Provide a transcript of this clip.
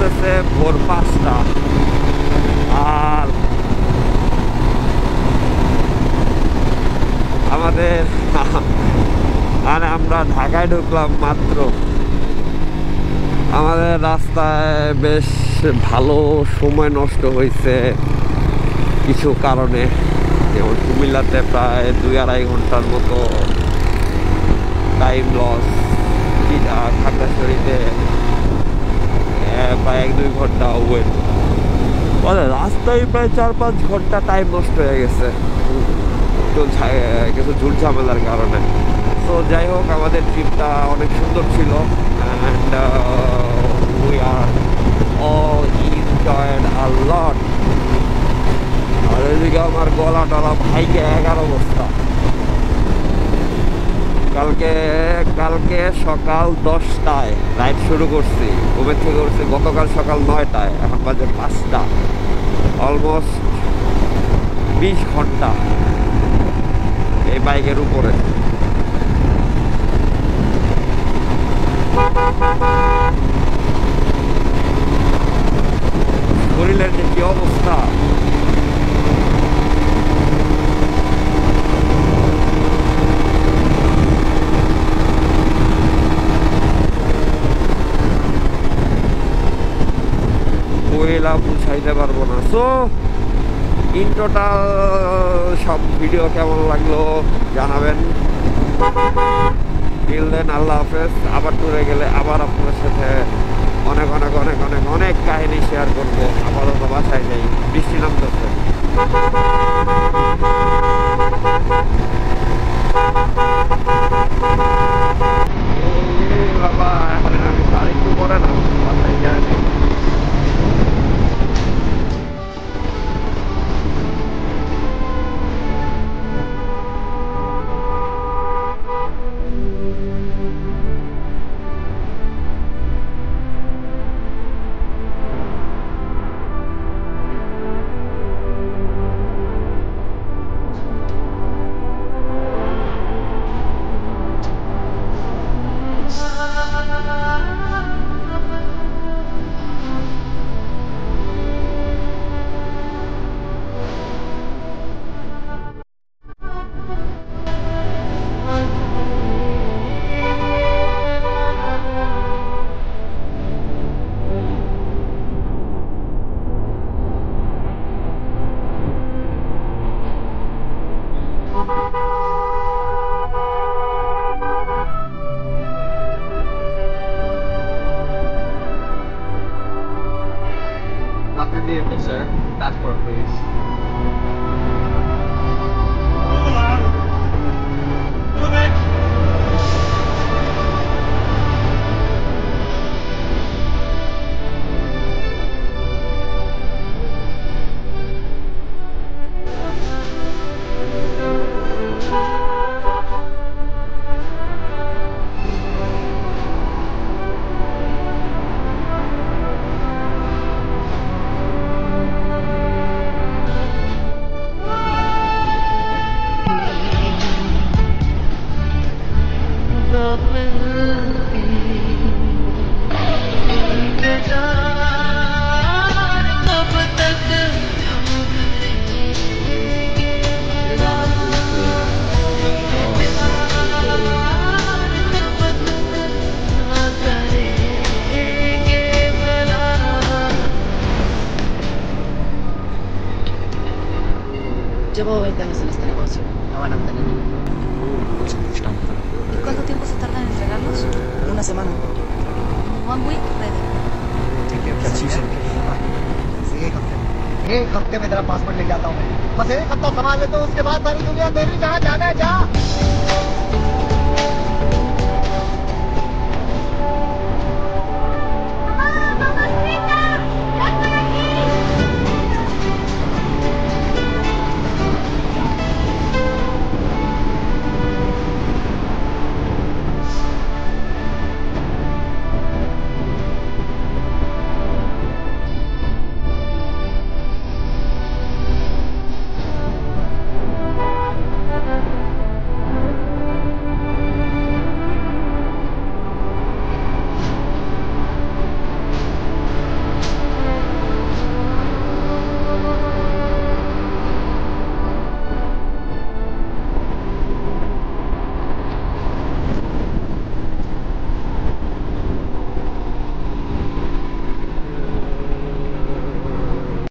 বাজতেছে ভোর 5টা। আর আমাদের মানে আমরা ঢাকায় ঢুকলাম মাত্র। আমাদের রাস্তায় বেশ ভালো সময় নষ্ট হয়েছে কিছু কারণে, যেমন কুমিল্লাতে প্রায় 2-2.5 ঘন্টার মতো টাইম লস, খাগড়াছড়িতে প্রায় 1-2 ঘন্টা ওয়েট, রাস্তায় প্রায় 4-5 ঘন্টা টাইম নষ্ট হয়ে গেছে কিছু ঝুট ঝামেলার কারণে। তো যাই হোক, আমাদের ট্রিপটা অনেক সুন্দর ছিল and we are all enjoyed a lot. আর এদিকে আমার গলা টলা ভাইকে 11 অবস্থা। কালকে সকাল 10টায় রাইড শুরু করছি, ঘুমের থেকে উঠছি গতকাল সকাল 9টায়, এখন বাজে 5টা। অলমোস্ট 20 ঘন্টা এই বাইকের উপরে। শরীরের যে কি অবস্থা, বুঝাইতে পারবো না। সো ইন টোটাল সব ভিডিও কেমন লাগলো জানাবেন। টিল দেন, আল্লাহ হাফেজ। আবার ট্যুরে গেলে আবার আপনার সাথে অনেক অনেক অনেক অনেক অনেক কাহিনী শেয়ার করবো। আবারও তো বাসায় যাই, বৃষ্টি নামতেছে। বাবা এখন আমি আরেকটু পরে না বাসায় যাই। After vehicle, sir. Passport, please. Llevo 20 años en este negocio. No van a tener ningún. ¿Y cuánto tiempo se tarda en entregarlos? Una semana. 1 week, ready. एक हफ्ते में तेरा पासपोर्ट ले जाता हूँ मैं। बस एक हफ्ता संभाल ले तो उसके बाद सारी दुनिया तेरी, जहाँ जाना है जा।